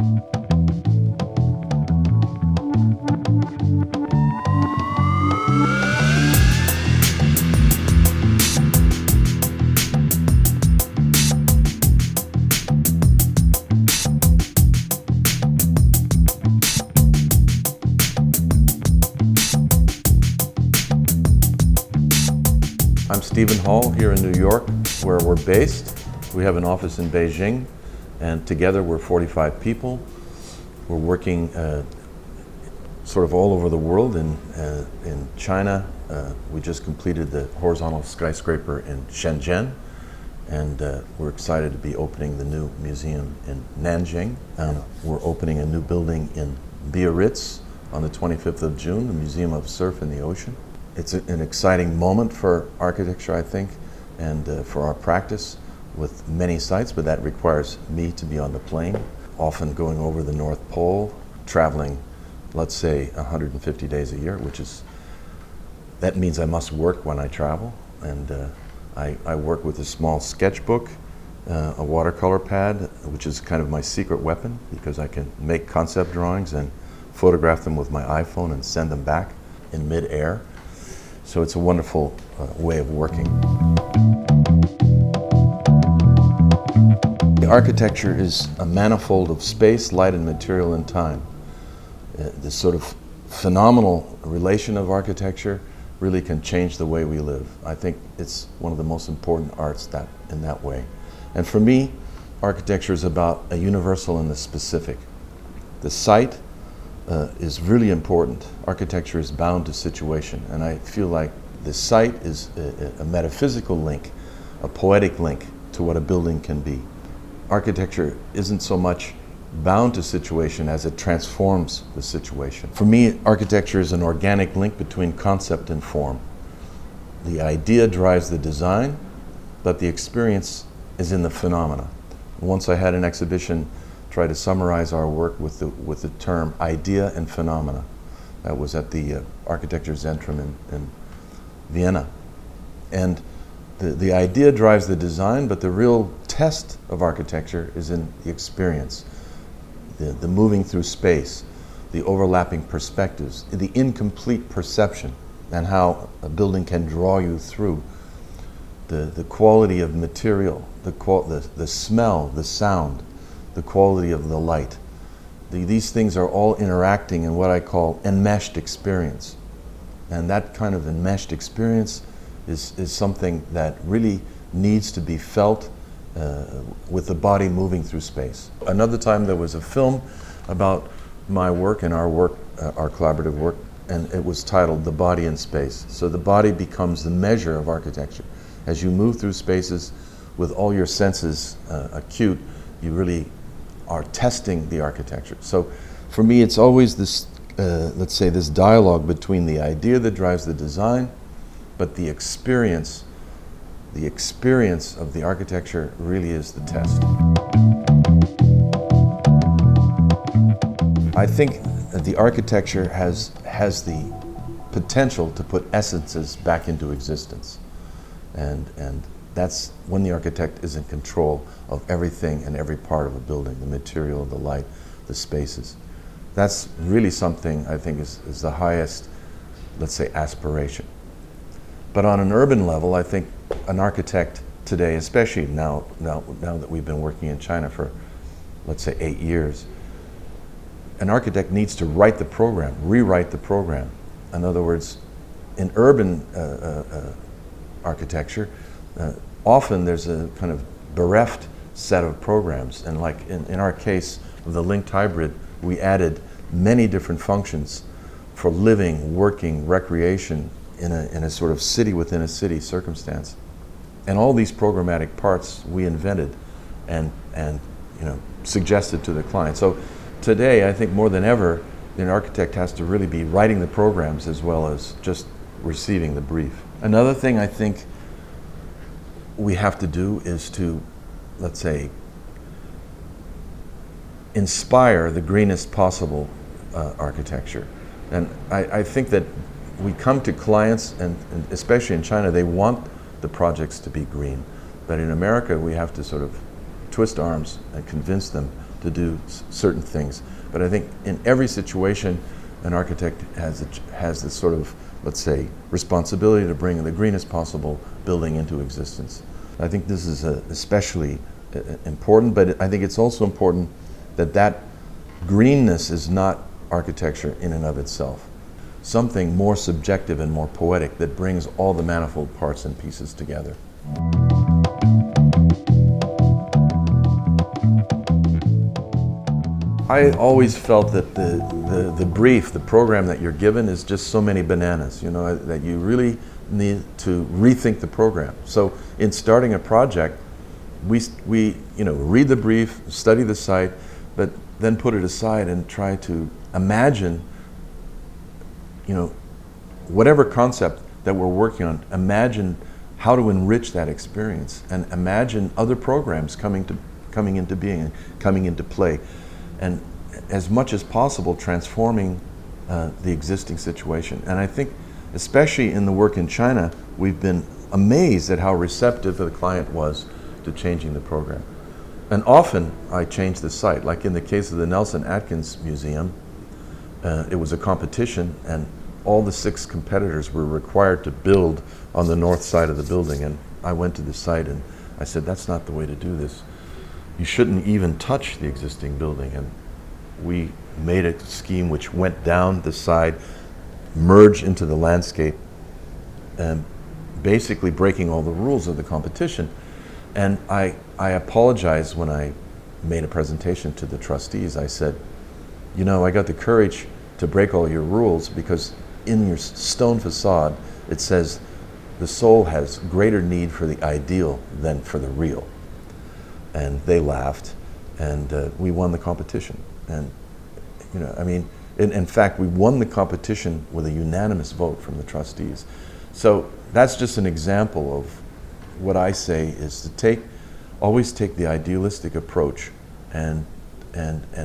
I'm Steven Holl here in New York, where we're based. We have an office in Beijing, and together we're 45 people. We're working sort of all over the world. In China, we just completed the horizontal skyscraper in Shenzhen, and we're excited to be opening the new museum in Nanjing. We're opening a new building in Biarritz on the 25th of June, the Museum of Surf and the Ocean. It's an exciting moment for architecture, I think, and for our practice with many sites, but that requires me to be on the plane, often going over the North Pole, traveling, let's say, 150 days a year, that means I must work when I travel. And I work with a small sketchbook, a watercolor pad, which is kind of my secret weapon, because I can make concept drawings and photograph them with my iPhone and send them back in mid-air. So it's a wonderful way of working. The architecture is a manifold of space, light, and material and time. This sort of phenomenal relation of architecture really can change the way we live. I think it's one of the most important arts in that way. And for me, architecture is about a universal and the specific. The site is really important. Architecture is bound to situation, and I feel like the site is a metaphysical link, a poetic link to what a building can be. Architecture isn't so much bound to situation as it transforms the situation. For me, architecture is an organic link between concept and form. The idea drives the design, but the experience is in the phenomena. Once I had an exhibition try to summarize our work with the term idea and phenomena. That was at the Architecture Zentrum in Vienna. And the idea drives the design, but the real test of architecture is in the experience, the moving through space, the overlapping perspectives, the incomplete perception, and how a building can draw you through the quality of material, the smell, the sound, the quality of the light. These things are all interacting in what I call enmeshed experience. And that kind of enmeshed experience is something that really needs to be felt with the body moving through space. Another time there was a film about my work and our work, our collaborative work, and it was titled The Body in Space. So the body becomes the measure of architecture. As you move through spaces with all your senses acute, you really are testing the architecture. So for me, it's always this, let's say, this dialogue between the idea that drives the design, but the experience of the architecture really is the test. I think that the architecture has the potential to put essences back into existence. And that's when the architect is in control of everything and every part of a building, the material, the light, the spaces. That's really something I think is the highest, let's say, aspiration. But on an urban level, I think an architect today, especially now that we've been working in China for, let's say, 8 years, an architect needs to write the program, rewrite the program. In other words, in urban architecture, often there's a kind of bereft set of programs, and like in our case of the linked hybrid, we added many different functions for living, working, recreation in a sort of city within a city circumstance. And all these programmatic parts we invented and suggested to the client. So today, I think more than ever, an architect has to really be writing the programs as well as just receiving the brief. Another thing I think we have to do is to, let's say, inspire the greenest possible architecture. And I think that we come to clients, and especially in China, they want the projects to be green. But in America, we have to sort of twist arms and convince them to do certain things. But I think in every situation, an architect has this sort of, let's say, responsibility to bring the greenest possible building into existence. I think this is especially important, but I think it's also important that that greenness is not architecture in and of itself. Something more subjective and more poetic that brings all the manifold parts and pieces together. I always felt that the brief, the program that you're given is just so many bananas, that you really need to rethink the program. So in starting a project, we read the brief, study the site, but then put it aside and try to imagine, whatever concept that we're working on, imagine how to enrich that experience and imagine other programs coming into being, coming into play, and as much as possible transforming the existing situation. And I think, especially in the work in China, we've been amazed at how receptive the client was to changing the program. And often I change the site, like in the case of the Nelson-Atkins Museum. It was a competition, and all the 6 competitors were required to build on the north side of the building. And I went to the site and I said, that's not the way to do this. You shouldn't even touch the existing building. And we made a scheme which went down the side, merged into the landscape, and basically breaking all the rules of the competition. And I apologized when I made a presentation to the trustees. I said, I got the courage to break all your rules because in your stone facade, it says the soul has greater need for the ideal than for the real. And they laughed, and we won the competition. And, in fact, we won the competition with a unanimous vote from the trustees. So that's just an example of what I say is to always take the idealistic approach and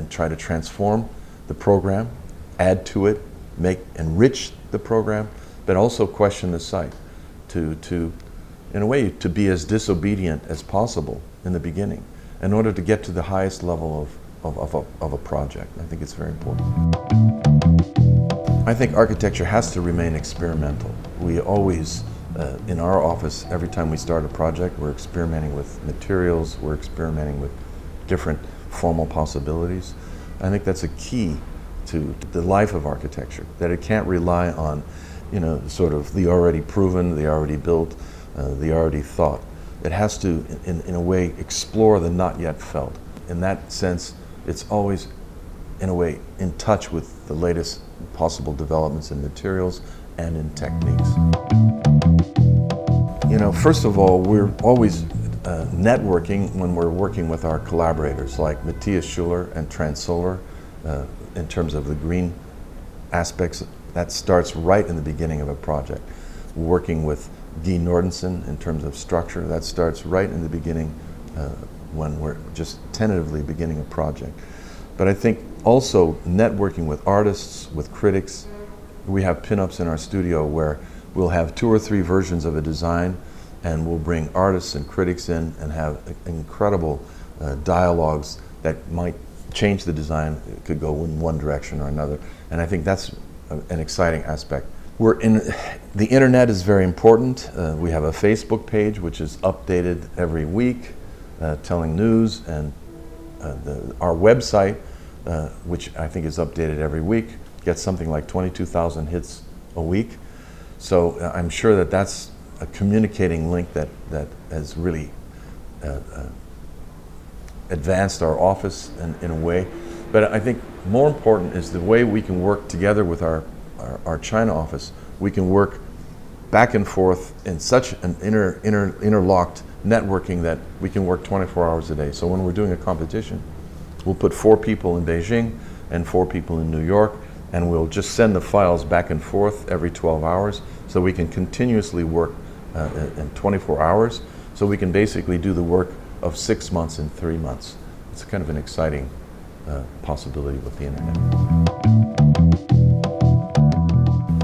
try to transform the program, add to it, enrich the program, but also question the site to in a way, to be as disobedient as possible in the beginning in order to get to the highest level of a project. I think it's very important. I think architecture has to remain experimental. We always, in our office, every time we start a project, we're experimenting with materials, we're experimenting with different formal possibilities. I think that's a key to the life of architecture, that it can't rely on, sort of the already proven, the already built, the already thought. It has to, in a way, explore the not yet felt. In that sense, it's always, in a way, in touch with the latest possible developments in materials and in techniques. First of all, we're always networking when we're working with our collaborators, like Matthias Schuler and Transolar, in terms of the green aspects. That starts right in the beginning of a project. Working with Guy Nordenson in terms of structure, that starts right in the beginning when we're just tentatively beginning a project. But I think also networking with artists, with critics. We have pinups in our studio where we'll have 2 or 3 versions of a design, and we'll bring artists and critics in and have incredible dialogues that might change the design. It could go in one direction or another. And I think that's an exciting aspect. The internet is very important. We have a Facebook page which is updated every week, telling news, and our website, which I think is updated every week, gets something like 22,000 hits a week. So I'm sure that that's a communicating link that has really advanced our office in a way. But I think more important is the way we can work together with our China office. We can work back and forth in such an interlocked networking that we can work 24 hours a day. So when we're doing a competition, we'll put 4 people in Beijing and 4 people in New York, and we'll just send the files back and forth every 12 hours so we can continuously work in 24 hours. So we can basically do the work of 6 months in 3 months. It's kind of an exciting possibility with the internet.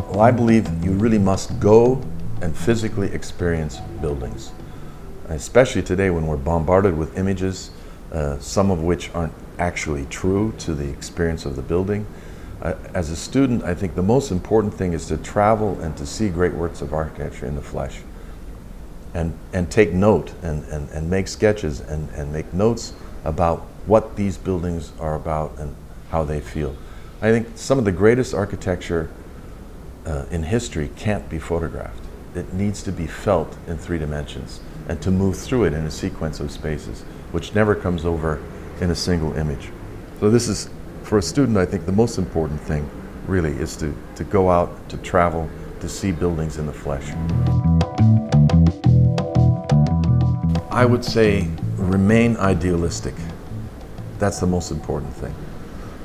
Well, I believe you really must go and physically experience buildings, especially today when we're bombarded with images, some of which aren't actually true to the experience of the building. As a student, I think the most important thing is to travel and to see great works of architecture in the flesh, and take note and make sketches and make notes about what these buildings are about and how they feel. I think some of the greatest architecture in history can't be photographed. It needs to be felt in 3 dimensions and to move through it in a sequence of spaces, which never comes over in a single image. So this is, for a student, I think the most important thing really is to go out, to travel, to see buildings in the flesh. I would say remain idealistic. That's the most important thing.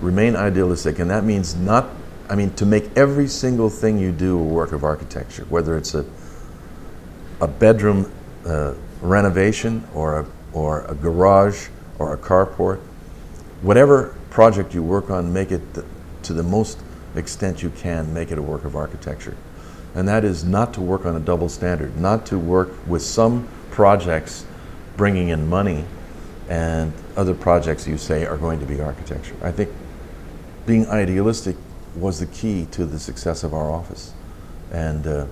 Remain idealistic, and that means to make every single thing you do a work of architecture, whether it's a bedroom renovation or a garage or a carport. Whatever project you work on, make it to the most extent you can, make it a work of architecture. And that is not to work on a double standard, not to work with some projects bringing in money and other projects you say are going to be architecture. I think being idealistic was the key to the success of our office. And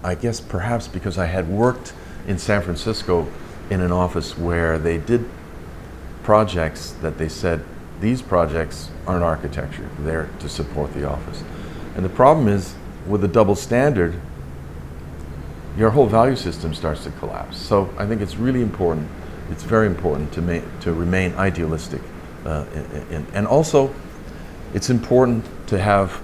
I guess perhaps because I had worked in San Francisco in an office where they did projects that they said, these projects aren't architecture, they're to support the office. And the problem is, with a double standard, your whole value system starts to collapse. So I think it's really important, it's very important to remain idealistic. And also, it's important to have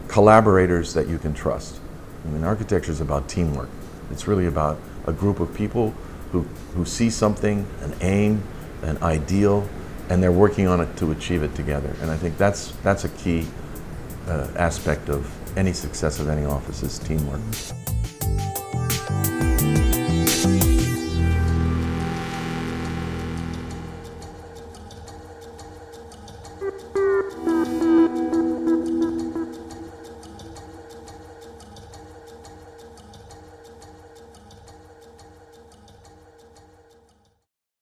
collaborators that you can trust. I mean, architecture is about teamwork. It's really about a group of people who see something, an aim, an ideal, and they're working on it to achieve it together. And I think that's a key aspect of any success of any office is teamwork.